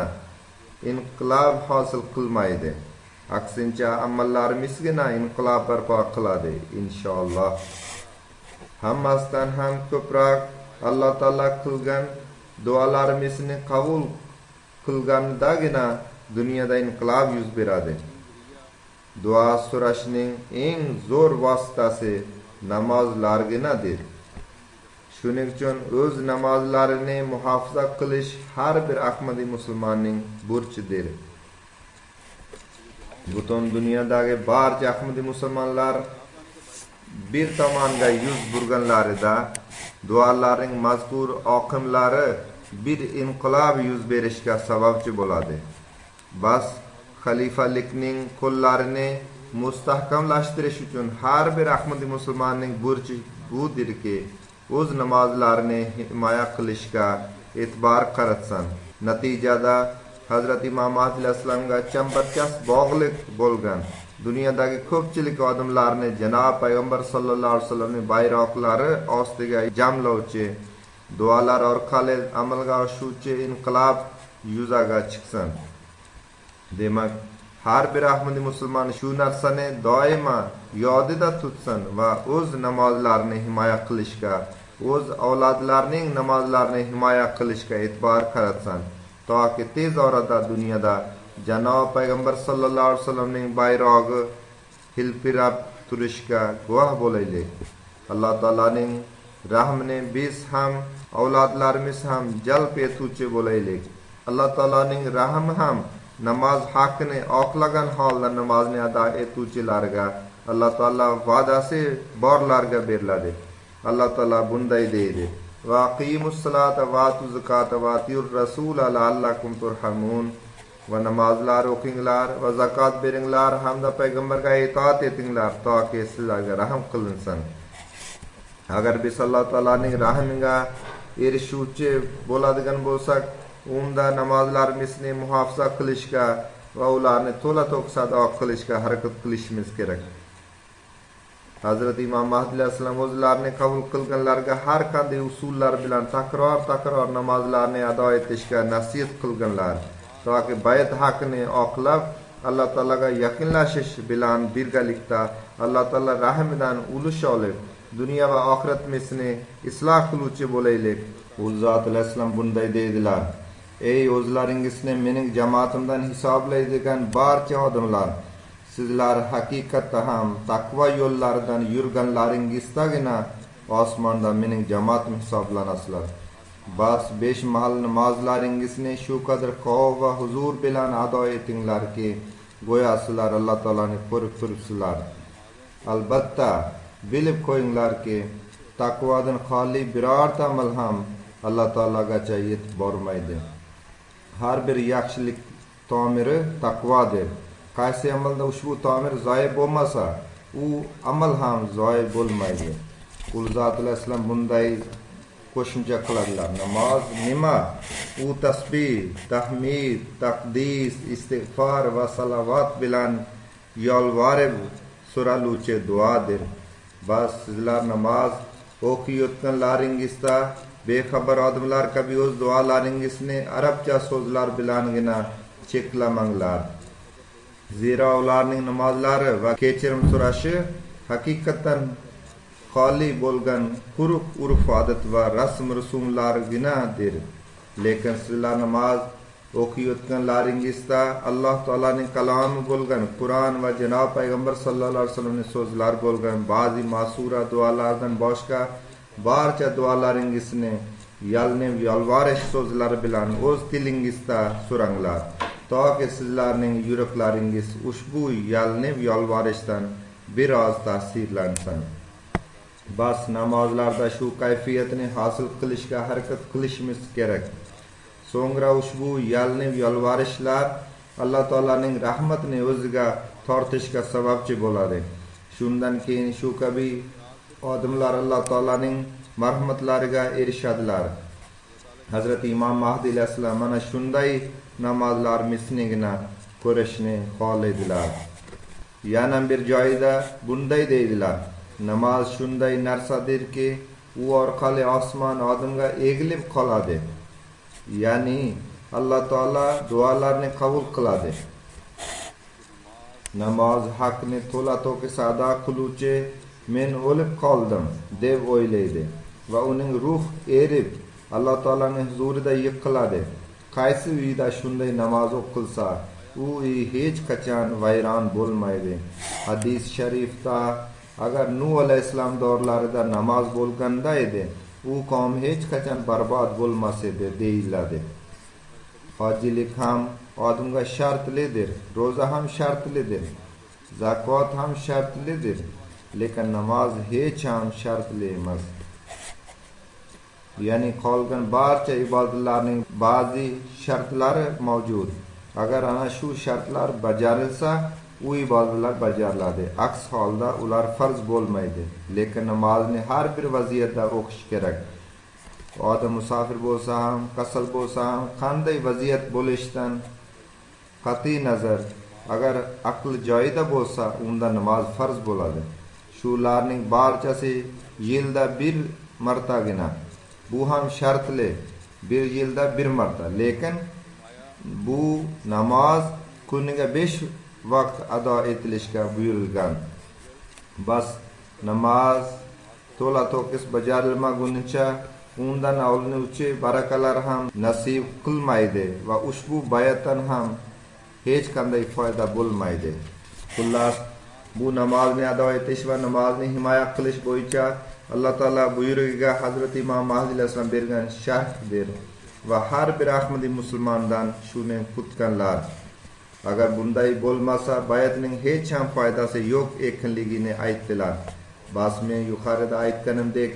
inqilob hosil qilmaydi. Aksincha amallarimizgina inqilob barpo qiladi inshaalloh. Hammasidan ham ko'proq Alloh taolo qilgan duolarimizni qabul qilgandagina dunyoda inqilob yuz beradi. Duo so'rashning eng zo'r vositasi namozlarginadir. Shuning uchun o'z namozlarini muhofaza qilish har bir Ahmadiy musulmonning burchidir. Butun dunyodagi barcha Ahmadiy musulmonlar bir tomonga yuz burganlarida duolarning mazkur oqimlari bir inqilob yuz berishga sababchi bo'ladi. Bas xalifalikning qo'llarini mustahkamlashtirish uchun har bir Ahmadiy musulmonning burchi budirki, o'z namozlarini himoya qilishga e'tibor qaratsin. Natijada Hazrat Imom Mahdi alayhissalomga chambarchas bog'liq bo'lgan dunyodagi ko'pchilik odamlarni Janob payg'ambar sollallohu alayhi vasallamning bayroqlari ostiga jamlovchi, duolar orqali amalga oshuvchi inqilob yuzaga chiqsin. Demak, har bir Ahmadiy musulmon shu narsani doimo yodida tutsin va o'z namozlarini himoya qilishga, o'z avlodlarining namozlarini himoya qilishga e'tibor qaratsin, toki tez orada dunyoda Janob payg'ambar sollallohu alayhi vasallamning bayrog'i hilpirab turishga guvoh bo'laylik. Alloh taolaning rahmini biz ham, avlodlarimiz ham jalb etuvchi bo'laylik. Alloh taolaning rahmi ham namoz haqqini oqlagan holda namozni ado etuvchilarga Alloh taolo va'dasi borlarga beriladi. Alloh taolo bunday deydi: "Va qiyimus salata va atuz zakata va atiur rasula la'allakum turhamun." Va namozlar o'qinglar va zakot beringlar hamda payg'ambarga itoat etinglar toki sizlarga rahm qilinsin. Agar biz Alloh taolaning rahmiga erishuvchi bo'ladigan bo'lsak, unda namozlarimizni muhofaza qilishga va ularni to'la to'kis ado qilishga harakat qilishimiz kerak. Hazrat Imom Mahdi alayhissalom o'zlarini qabul qilganlarga har qanday usullar bilan takror namozlarni ado etishga nasihat qilganlar. Toki bayt haqqini oqlab Alloh taolaga yaqinlashish bilan birgalikda Alloh taolo rahmidan ulush olib, dunyo va oxiratimizni isloh qiluvchi bo'laylik. U zot alayhissalom bunday deydilar: "Ey o'zlaringizni mening jamoatimdan hisoblaydigan barcha odamlar, sizlar haqiqatda ham taqvo yo'llaridan yurganlaringizdagina osmonda mening jamoatim hisoblanasizlar. Bas 5 mahal namozlaringizni shu qadar xavof va huzur bilan ado etinglarki, go'yo sizlar Alloh taolani ko'rib turibsizlar. Albatta bilib qo'yinglarki, taqvodan xoli birorta amal ham Alloh taolagacha yetib bormaydi. Har bir yaxshilik tomiri taqvodir. Qaysi amalda ushbu tomir zoyi bo'lmasa, u amal ham zoyi bo'lmaydi." U zot alayhissalom bunday qo'shimcha qiladilar: "Namoz nima? U tasbih, tahmid, taqdis, istig'for va salovat bilan yolvorib so'raluvchi duodir. Bas sizlar namoz o'qiyotganlaringizda bexabar odamlar kabi o'z duolaringizni arabcha so'zlar bilangina cheklamanglar. Zero ularning namozlari va kechirim so'rashi haqiqatan xoli bo'lgan quruq urf-odat va rasm-rusumlarginadir. Lekin sizlar namoz o'qiyotganlaringizda Alloh taolaning kalomi bo'lgan Qur'on va Janob payg'ambar sollallohu alayhi vasallamning so'zlari bo'lgan ba'zi masura duolardan boshqa barcha duolaringizni yalinib yolvorish so'zlari bilan o'z tilingizda so'ranglar, toki sizlarning yuraklaringiz ushbu yalinib yolvorishdan biroz ta'sirlansin." bas namozlarda shu kayfiyatni hosil qilishga harakat qilishimiz kerak. So'ngra ushbu yalnib yolvorishlar Alloh taolaning rahmatini o'ziga tortishga sababchi bo'ladi. Shundan keyin shu kabi odamlar Alloh taolaning marhamatlariga erishadilar. Hazrat Imom Mahdi alayhisalom mana shunday namozlar misligini ko'rishni xohlaydilar. Yana bir joyda bunday deydilar: namoz shunday narsadirki, u orqali osmon odamga egilib qoladi. Ya'ni Alloh taolo duolarni qabul qiladi. Namoz haqni to'la to'kis ado qiluvchi men o'lib qoldim deb o'ylaydi va uning ruh erib Alloh taolaning huzurida yiqiladi. Qaysi uyda shunday namoz o'qilsa, u uy hech qachon vayron bo'lmaydi. Hadis sharifda agar Nuh alayhisalom davrlarida namoz bo'lganda edi, u qavm hech qachon barbod bo'lmas edi deyiladi. Hojilik ham odamga shartlidir, ro'za ham shartlidir, zakot ham shartlidir, lekin namoz hech ham shartli emas. Ya'ni qolgan barcha ibodatlarning ba'zi shartlari mavjud. Agar ana shu shartlar bajarilsa, u ibodatlar bajariladi. Aks holda ular farz bo'lmaydi. Lekin namozni har bir vaziyatda o'qish kerak. Odam musofir bo'lsa ham, kasal bo'lsa ham, qanday vaziyat bo'lishidan qat'iy nazar, agar aql joyida bo'lsa, unda namoz farz bo'ladi. Shularning barchasi yilda bir martagina. Bu ham shartli, bir yilda bir marta. Lekin bu namoz kuniga 5 vaqt ado etilishga buyurilgan. Bas namoz to'la to'kis bajarilmagunicha undan olinuvchi barakalar ham nasib qilmaydi va ushbu bayatdan ham hech qanday foyda bo'lmaydi. Xullas, bu namozni ado etish va namozni himoya qilish bo'yicha Alloh taolo buyrug'iga Hazrat Imom Mahdi alayhisalom bergan shartdir va har bir Ahmadi musulmondan shuni kutganlar. Agar bunday bo'lmasa, bayatning hech ham foydasi yo'q ekanligini aytdilar. Bas men yuqorida aytganimdek,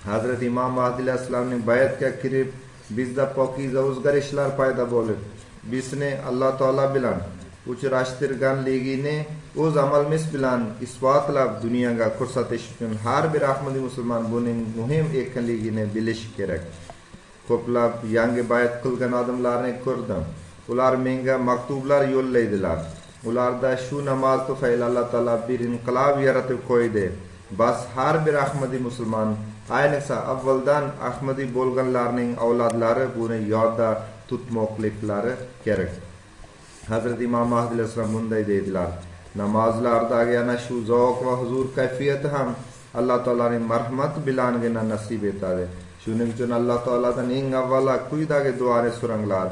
Hazrat Imom Mahdi alayhisalomning bayatga kirib, bizda pokiza o'zgarishlar paydo bo'lib, bizni Alloh taolo bilan uchrashtirganligini o'z amalimiz bilan isbotlab dunyoga ko'rsatish uchun har bir Ahmadi musulmon buning muhim ekanligini bilish kerak. Ko'plab yangi bayat qilgan odamlarni ko'rdim. Ular menga maktublar yo'llaydilar. Ularda shu namoz tufayli Alloh taolo bir inqilob yaratib qo'ydi. Bas har bir Ahmadi musulmon, ayniqsa avvaldan Ahmadi bo'lganlarning avlodlari buni yodda tutmoqliklari kerak. Hazrat Imom Mahdi alayhisalom bunday deydilar: namozlardagi yana shu zavq va huzur kayfiyati ham Alloh taolaning marhamati bilangina nasib etadi. Shuning uchun Alloh taoladan eng avvalo quyidagi duoni so'ranglar: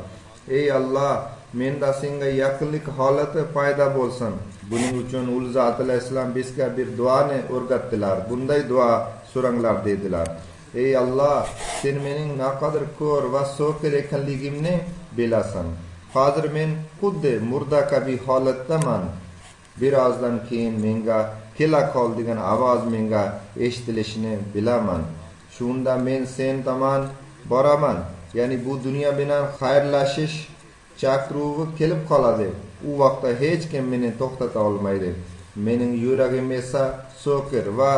ey Alloh, menda senga yaqinlik holati paydo bo'lsin. Buning uchun ul zot alayhisalom bizga bir duoni o'rgatdilar. Bunday duo so'ranglar dedilar: ey Alloh, sen mening naqadar ko'r va so'kir ekanligimni bilasan. Hozir men xuddi murda kabi holatdaman. Birozdan keyin menga kela qol degan ovoz menga eshitilishini bilaman. Shunda men sen tomon boraman. Ya'ni bu dunyo bilan xayrlashish chaqruvi kelib qoladi. U vaqtda hech kim meni to'xtata olmaydi. Mening yuragim esa so'kir va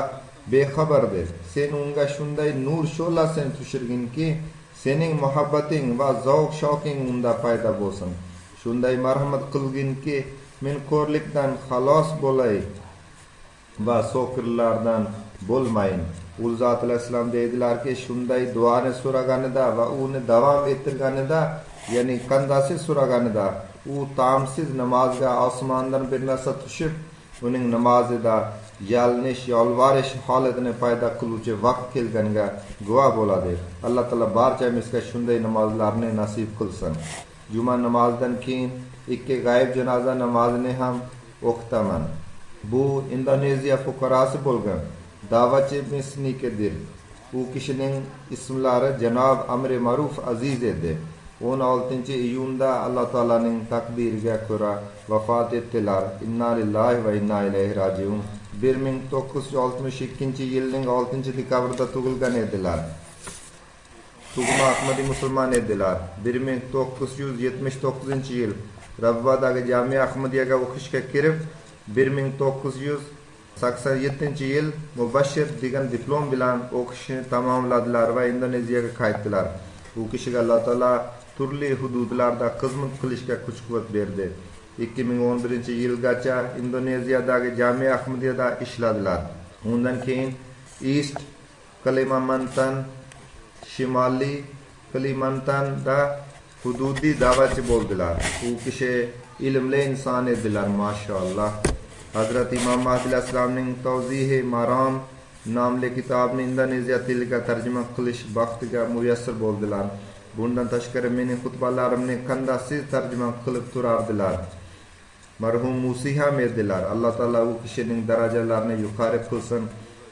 bexabardir. Sen unga shunday nur sho'lasini tushirginki, sening muhabbating va zavq shoking unda paydo bo'lsin. Shunday marhamat qilginki, men ko'rlikdan xalos bo'lay va so'kirlardan bo'lmayin. Ul zot alayhisalom deydilarki, shunday duoni so'raganida va uni davom ettirganida, ya'ni qandasi so'raganida, u ta'msiz namozga osmondan bir narsa tushib, uning namozida yalnish, yolvorish holatini paydo qiluvchi vaqt kelganiga guvoh bo'ladi. Alloh taolo barchamizga shunday namozlarni nasib qilsin. Juma namozidan keyin 2 g'ayb janoza namozini ham o'qitaman. Bu Indoneziya fuqarosi bo'lgan da'vatchi misnikidir. U kishining ismlari Janob Amri Ma'ruf Aziz edi. 16 iyunda Allah Teala'nın takdiriga ko'ra vafot etdilar. Inna lillahi va inna ilayhi rajiun. 1962 yilning 6 dekabrida tug'ilgan edilar. Tug'ma Ahmadi musulmon edilar. 1979 yil Rabvadagi Jamia Ahmadiyaga o'qishga kirib, 1987 yil Mubashshir degan diplom bilan o'qishni tamomladilar va Indoneziyaga qaytdilar. Bu kishiga Alloh taolo turli hududlarda xizmat qilishga kuch-quvvat berdi. 2011 yilgacha Indoneziyadagi Jamia Ahmadiyada ishladilar. Undan keyin East Kalimantan, Shimoliy Kalimantan'da hududiy da'vatchi bo'ldilar. U kishi ilmli inson edilar, maşallah. Hazrat Imom Mahdi alayhissalomning Tawzihi Maram nomli kitobni Indoneziya tiliga tarjima qilish baxtiga muyassar bo'ldilar. Bundan tashqari mening xutbalarimni qandaysiz tarjima qilib turardilar. Marhum Musi ham edilar. Alloh taolo u kishining darajalarini yuqori qilsin,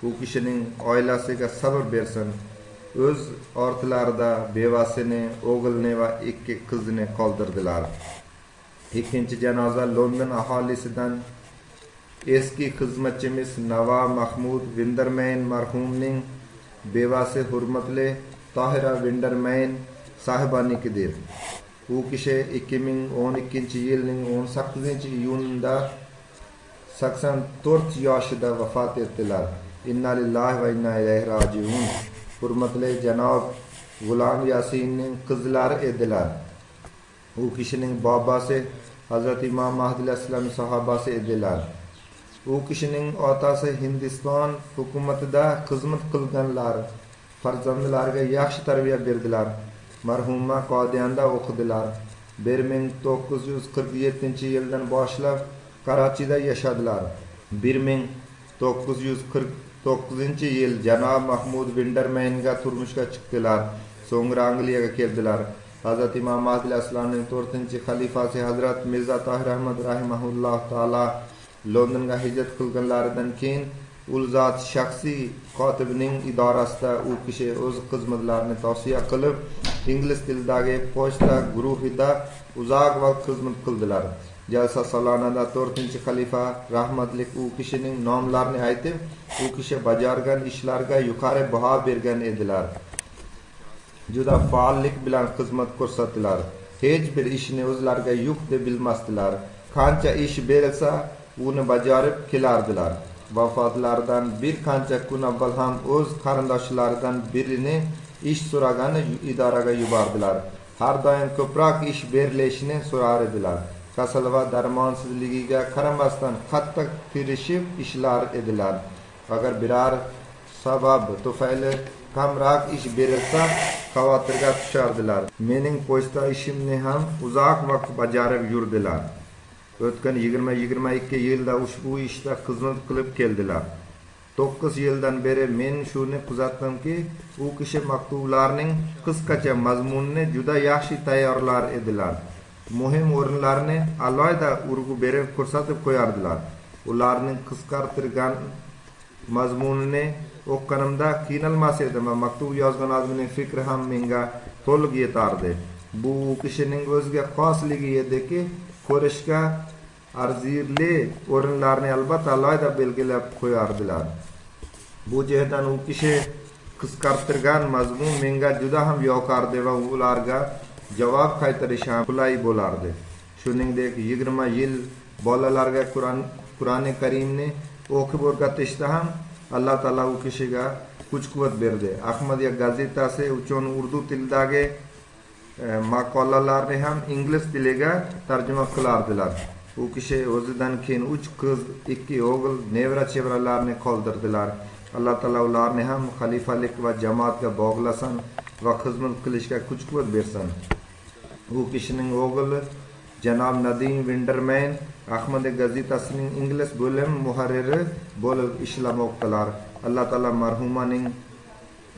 u kishining oilasiga sabr bersin. O'z ortlarida bevasini, o'g'ilni va 2 qizini qoldirdilar. Ikkinchi janoza London aholisidan eski xizmatchimiz Nava Mahmud Windermain marhumning bevasi hurmatli Tahira Windermain sahibanikidir. U kishi 2012 yilning 18-iyunida 84 yoshida vafot etdilar. Inna lillahi va inna ilayhi rajiun. Hurmatli janob G'ulom Yasinning qizlari edilar. U kishining bobosi Hazrat Imom Mahdi alayhissalom sahobasi edilar. U kishining otasi Hindiston hukumatida xizmat qilganlar. Farzandlariga yaxshi tarbiya berdilar. Marhuma Qodiyanda o'qidilar. 1947-yildan boshlab Karachida yashadilar. 1949-yil janob Mahmud Windermainga turmushga chiqdilar. So'ngra Angliyaga keldilar. Hazrat Imom Mahdi alayhissalomning 4-xalifasi Hazrat Mirza Tahir Ahmad rahimahulloh taala Londonga hijrat qilganlaridan keyin ul zot shaxsiy kotibining idorasida u kishi o'z xizmatlarini tavsiya qilib, ingliz tilidagi pochta guruhida uzoq vaqt xizmat qildilar. Jalsa salonada 4-xalifa rahmatlik u kishining nomlarini aytib, u kishi bajargan ishlarga yuqori baho bergan edilar. Juda faollik bilan xizmat ko'rsatdilar. Hech bir ishni o'zlariga yuk deb bilmasdilar. Qancha ish berilsa, uni bajarib kelardilar. Vafotlaridan bir qancha kun avval ham o'z qarindoshlaridan birini ish so'ragani idoraga yubordilar. Har doim ko'proq ish berilishini so'rar edilar. Kasal va darmonsizligiga qaramasdan qattiq tirishib ishlar edilar. Agar biror sabab tufayli kamroq ish berilsa, xavotirga tushardilar. Mening pochta ishimni ham uzoq vaqt bajarib yurdilar. O'tgan 20-22 yilda ushbu ishda xizmat qilib keldilar. 9 yildan beri men shuni kuzatdimki, u kishi maktublarning qisqacha mazmunini juda yaxshi tayyorlar edilar. Muhim o'rinlarni alohida urg'u berib ko'rsatib qo'yardilar. Ularning qisqartirgan mazmunini o'qiganimda qiynalmas edim va maktub yozgan odamning fikri ham menga to'liq yetardi. Bu u kishining o'ziga xosligi ediki, ko'rishga arzirli o'rinlarni albatta alohida belgilab qo'yardilar. Bu jihatdan u kishi qisqartirgan mazmun menga juda ham yoqardi va ularga javob qaytarish ham qulay bo'lardi. Shuningdek, 20 yil bolalarga Qur'oni Karimni o'qib o'rgatishda ham Alloh taolo u kishiga kuch-quvvat berdi. Ahmadiya gazetasi uchun urdu tilidagi maqolalarni ham ingliz tiliga tarjima qilardilar. U kishi o'zidan keyin 3 qiz, 2 o'g'il, nevara-chevaralarni qoldirdilar. Alloh taolo ularni ham xalifalik va jamoatga bog'lasin va xizmat qilishga kuch-quvvat bersin. U kishining o'g'li janob Nadim Windermain Ahmadiya gazetasining ingliz bo'lim muharriri bo'lib ishlamoqdalar. Alloh taolo marhumaning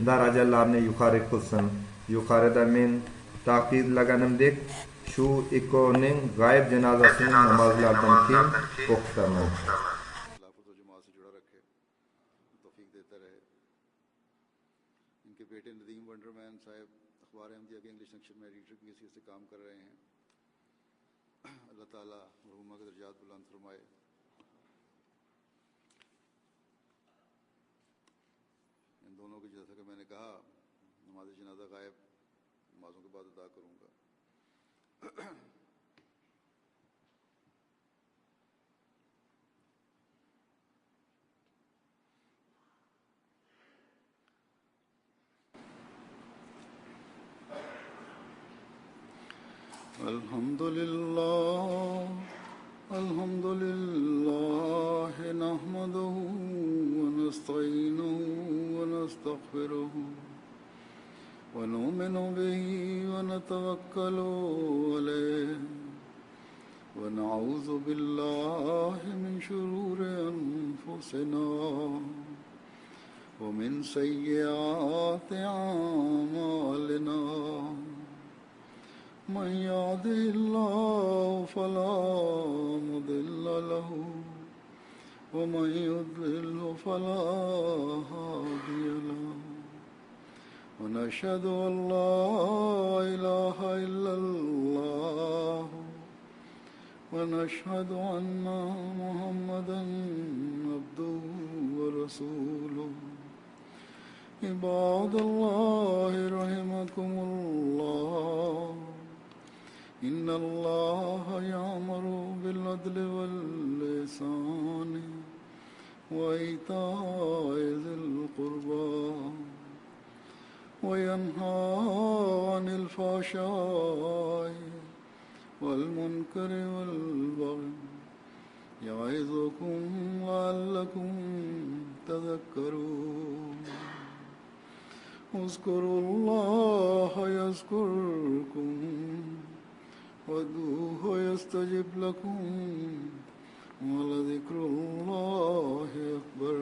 darajalarini yuqori qilsin. Yuqorida men ta'kidlaganimdek, shu ikkovining g'ayb janozasining namozlaridan keyin o'qitaman. खिलाफत और जमात से जुड़ा रखे, तौफीक देता रहे। इनके बेटे नदीम वंडरमैन साहब अखबार अहमदिया के इंग्लिश सेक्शन में एडिटर की हैसियत से काम कर रहे हैं। अल्लाह ताला मरहुमा के दर्जात बुलंद फरमाए। इन दोनों की, जैसा कि मैंने कहा, नमाज जनाजा गायब नमाजों के बाद अदा करूँगा। अल्हम्दुलिल्लाह नहमदुहु व नस्तईनुहु व नस्तगफिरुहु व नुमिनु बिही व नतवक्कलु अलैहि व नऊज़ु बिल्लाहि मिन शुरूरि अनफुसिना व मिन सय्यिआति अअमालिना। मन यहदिहिल्लाहु फला मुदिल्ल लहु व मन युद्लिल्हु फला हादिय लहु। व नशहदु अन ला इलाहा इल्लल्लाह व नशहदु अन्ना मुहम्मदन अब्दुहु व रसूलुहु। इबादल्लाह रहिमकुमुल्लाह। इन्नल्लाह यअमुरु बिल-अद्लि वल-इहसानि व ईताइ ज़िल-क़ुर्बा व यन्हा अनिल फ़हशाइ वल-मुनकरि वल-बग़य य'iज़ुकुम लअल्लकुम तज़क्करून। उज़्कुरुल्लाह यज़्कुरुकुम वद्ऊहु यस्तजिब लकुम व लज़िक्रुल्लाहि अकबर।